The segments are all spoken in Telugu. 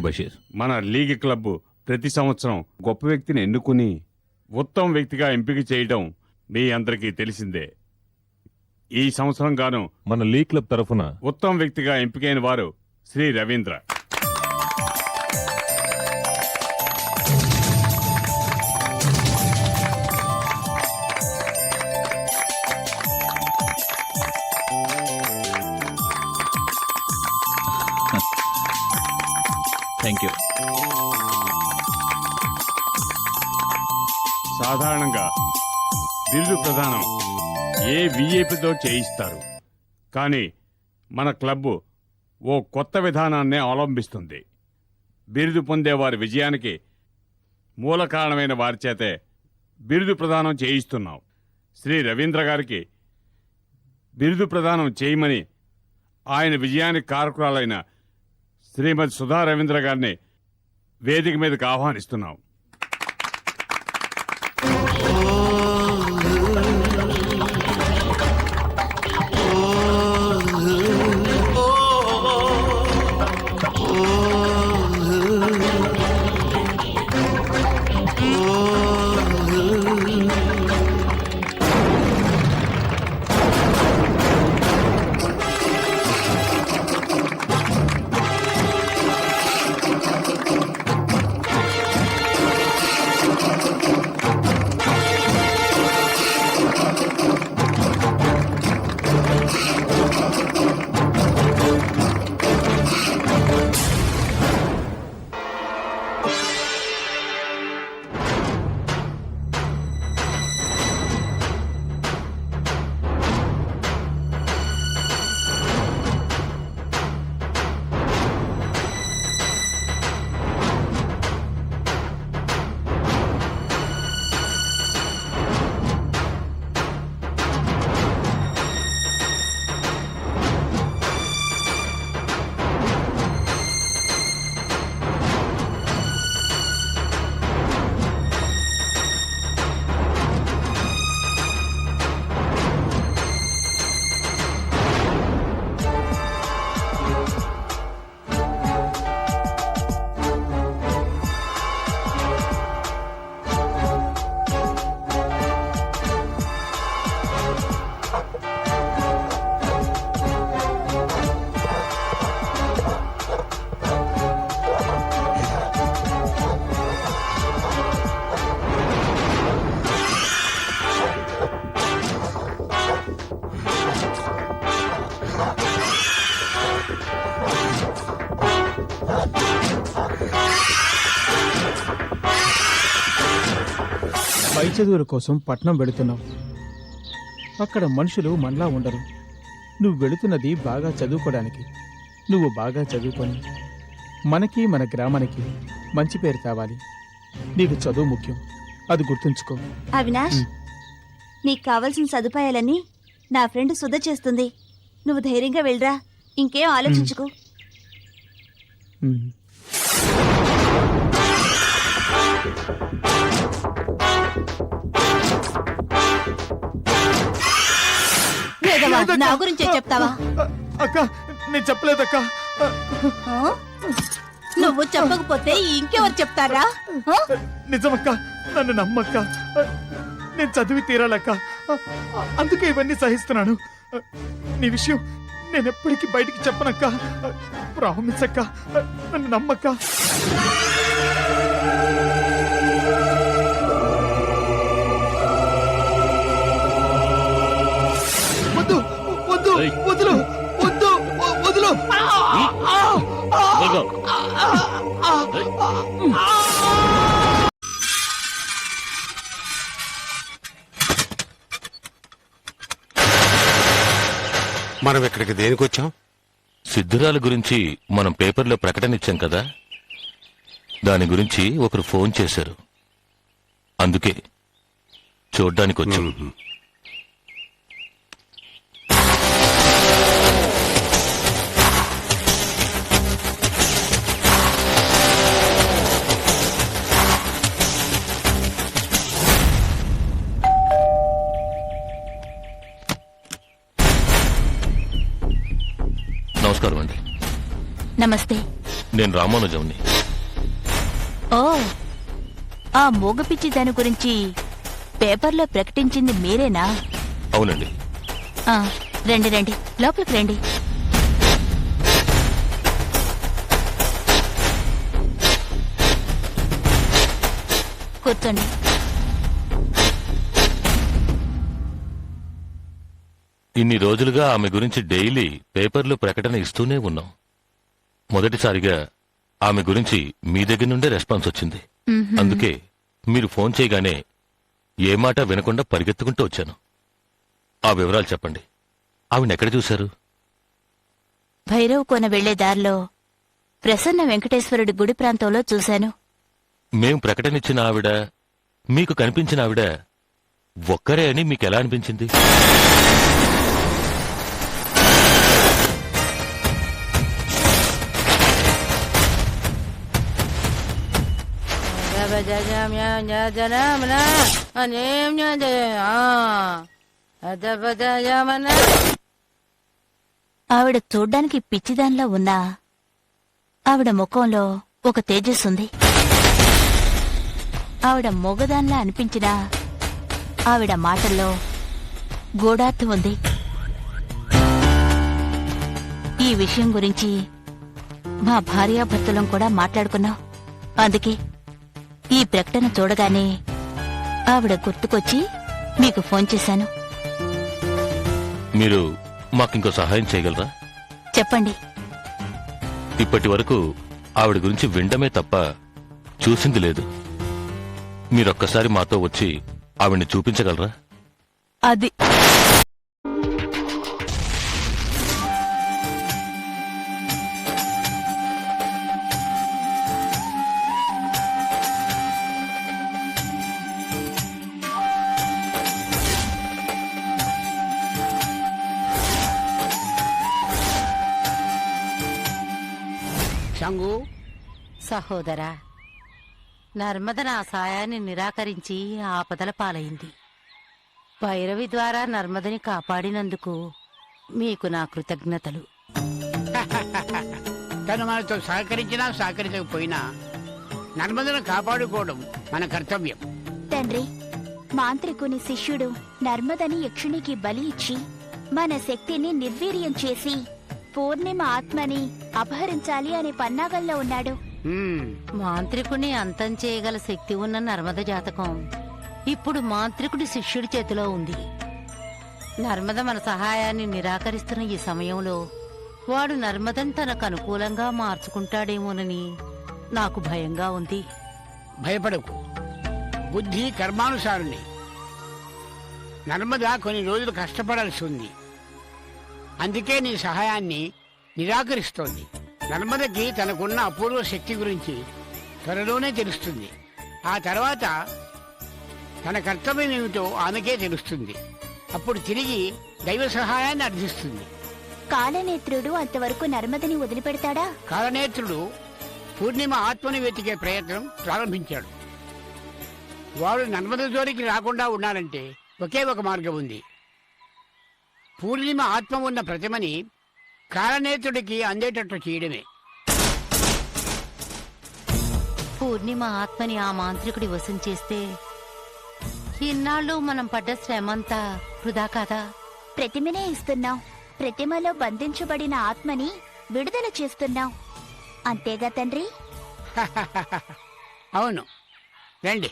బషీర్. మన లీగ్ క్లబ్ ప్రతి సంవత్సరం గొప్ప వ్యక్తిని ఎన్నుకుని ఉత్తమ వ్యక్తిగా ఎంపిక చేయడం మీ అందరికీ తెలిసిందే. ఈ సంవత్సరం గాను మన లీగ్ క్లబ్ తరఫున ఉత్తమ వ్యక్తిగా ఎంపికైన వారు శ్రీ రవీంద్ర. Thank you. సాధారణంగా బిరుదు ప్రదానం ఏ విఐపితో చేయిస్తారు, కానీ మన క్లబ్ ఓ కొత్త విధానాన్నే అవలంబిస్తుంది. బిరుదు పొందే వారి విజయానికి మూల కారణమైన వారి చేతే బిరుదు ప్రదానం చేయిస్తున్నాం. శ్రీ రవీంద్ర గారికి బిరుదు ప్రదానం చేయమని ఆయన విజయానికి కారకురాలైన శ్రీమతి సుధా రవీంద్ర గారిని వేదిక మీదకి ఆహ్వానిస్తున్నాం. పై చదువుల కోసం పట్నం వెళుతున్నావు. అక్కడ మనుషులు మనలా ఉండరు. నువ్వు వెళుతున్నది బాగా చదువుకోవడానికి. నువ్వు బాగా చదువుకొని మనకి మన గ్రామానికి మంచి పేరు తేవాలి. నీకు చదువు ముఖ్యం, అది గుర్తుంచుకో. అవినాష్, నీకు కావలసిన సదుపాయాలన్నీ నా ఫ్రెండ్ సుధ చేస్తుంది. నువ్వు ధైర్యంగా వెళ్ళరా, ఇంకేం ఆలోచించుకో. నా గురించే చెప్తావా? అక్క, నేను చెప్పలేదక్క. నువ్వు చెప్పకపోతే ఇంకెవరు చెప్తారా? నిజమక్క, నన్ను నమ్మక్క. నేను చదివి తీరాలక్క, అందుకే ఇవన్నీ సహిస్తున్నాను. నీ విషయం నేను ఎప్పటికీ బయటికి చెప్పనక్క. ప్రామిస్ అక్క, నన్ను నమ్మక్క. వద్దు వద్దు, వదులు వద్దు, వదులు. మనం ఇక్కడికి దేనికి వచ్చాం? సిద్ధురాల గురించి మనం పేపర్లో ప్రకటన ఇచ్చాం కదా, దాని గురించి ఒకరు ఫోన్ చేశారు. అందుకే చూడ్డానికి వచ్చాం. నమస్తే. నేను రామానుజంని. ఓ, ఆ మూగపిచ్చి దాని గురించి పేపర్లో ప్రకటించింది మీరేనా? అవునండి. ఆ, రండి రండి, లోపలికి రండి. కూర్చోండి. ఇన్ని రోజులుగా ఆమె గురించి డైలీ పేపర్లో ప్రకటన ఇస్తూనే ఉన్నాం. మొదటిసారిగా ఆమె గురించి మీ దగ్గర నుండే రెస్పాన్స్ వచ్చింది. అందుకే మీరు ఫోన్ చేయగానే ఏ మాట వినకుండా పరిగెత్తుకుంటూ వచ్చాను. ఆ వివరాలు చెప్పండి. ఆవిడెక్కడ చూశారు? భైరవ్ కోన వెళ్లే దారిలో ప్రసన్న వెంకటేశ్వరుడి గుడి ప్రాంతంలో చూశాను. మేం ప్రకటనిచ్చిన ఆవిడ, మీకు కనిపించిన ఆవిడ ఒక్కరే అని మీకెలా అనిపించింది? ఆవిడ చూడ్డానికి పిచ్చిదానిలా ఉన్నా ఆవిడ ముఖంలో ఒక తేజస్సుంది. ఆవిడ మొగదానిలా అనిపించినా ఆవిడ మాటల్లో గూఢార్థం ఉంది. ఈ విషయం గురించి మా భార్యాభర్తలం కూడా మాట్లాడుకున్నాం. అందుకే ఈ ప్రకటన చూడగానే ఆవిడ గుర్తుకొచ్చి మీకు ఫోన్ చేశాను. మీరు మాకింకో సహాయం చేయగలరా? చెప్పండి. ఇప్పటి వరకు ఆవిడ గురించి వినడమే తప్ప చూసింది లేదు. మీరొక్కసారి మాతో వచ్చి ఆవిడ్ని చూపించగలరా? అది శంగు, సహోదరా, నర్మద నా సాయాన్ని నిరాకరించి ఆపదల పాలైంది. భైరవి ద్వారా నర్మదని కాపాడినందుకు మీకు నా కృతజ్ఞతలు. తను మనతో సహకరించినా సహకరించకపోయినా నర్మదను కాపాడుకోవడం మన కర్తవ్యం. తండ్రి, మాంత్రికుని శిష్యుడు నర్మదని యక్షునికి బలి ఇచ్చి మన శక్తిని నిర్వీర్యం చేసి పూర్ణిమ ఆత్మని అపహరించాలి అనే పన్నాగంలో ఉన్నాడు. మాంత్రికుని అంతం చేయగల శక్తి ఉన్న నర్మద జాతకం ఇప్పుడు మాంత్రికుడి శిష్యుడి చేతిలో ఉంది. నర్మద మన సహాయాన్ని నిరాకరిస్తున్న ఈ సమయంలో వాడు నర్మదను తనకు అనుకూలంగా మార్చుకుంటాడేమోనని నాకు భయంగా ఉంది. భయపడకు, బుద్ధి కర్మానుసారుని. నర్మద కొన్ని రోజులు కష్టపడాల్సి ఉంది. అందుకే నీ సహాయాన్ని నిరాకరిస్తోంది. నర్మదకి తనకున్న అపూర్వ శక్తి గురించి త్వరలోనే తెలుస్తుంది. ఆ తర్వాత తన కర్తవ్యం ఏమిటో ఆమెకే తెలుస్తుంది. అప్పుడు తిరిగి దైవ సహాయాన్ని అర్థిస్తుంది. కాలనేత్రుడు అంతవరకు నర్మదని వదిలిపెడతాడా? కాలనేత్రుడు పూర్ణిమ ఆత్మని వెతికే ప్రయత్నం ప్రారంభించాడు. వాడు నర్మద జోలికి రాకుండా ఉండాలంటే ఒకే ఒక మార్గం ఉంది. పూర్ణిమ ఆత్మ ఉన్న ప్రతిమని కాలనేత్రుడికి అందేటట్లు చేయడమే. పూర్ణిమ ఆత్మని ఆ మాంత్రికుడి వశం చేస్తే ఇన్నాళ్ళు మనం పడ్డ శ్రమంతా వృధా కాదా? ప్రతిమనే ఇస్తున్నాం. ప్రతిమలో బంధించబడిన ఆత్మని విడుదల చేస్తున్నాం. అంతేగా తండ్రి? అవును, రండి.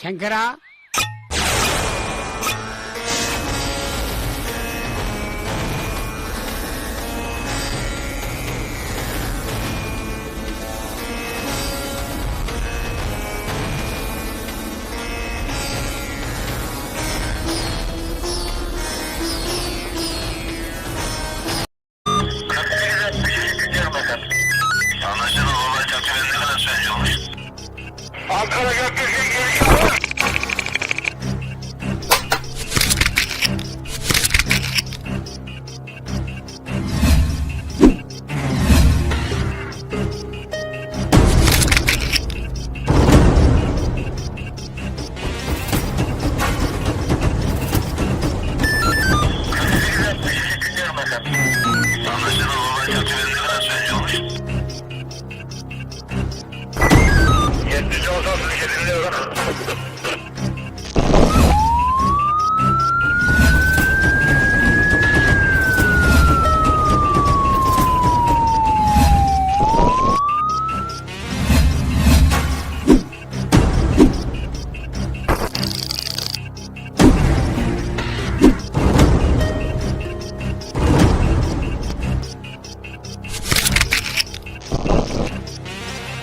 శంకరా,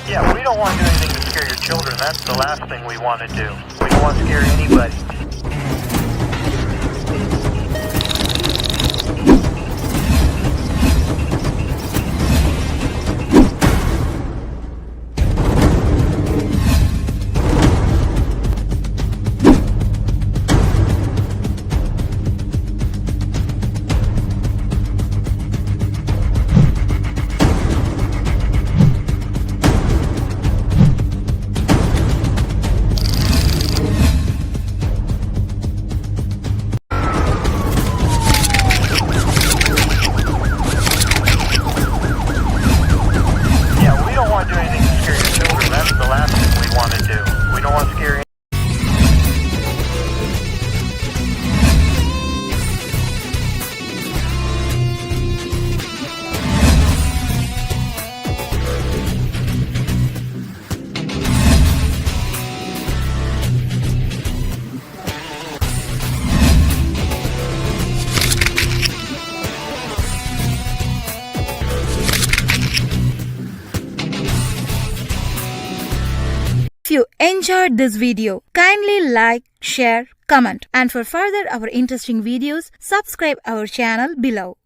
Yeah, we don't want to do anything to scare your children. That's the last thing we want to do. We don't want to scare anybody. Yeah, we don't want to do anything to scare your children. That's the last thing we want to do. We don't want to scare If you enjoyed this video, kindly like, share, comment, and for further our interesting videos, subscribe our channel below.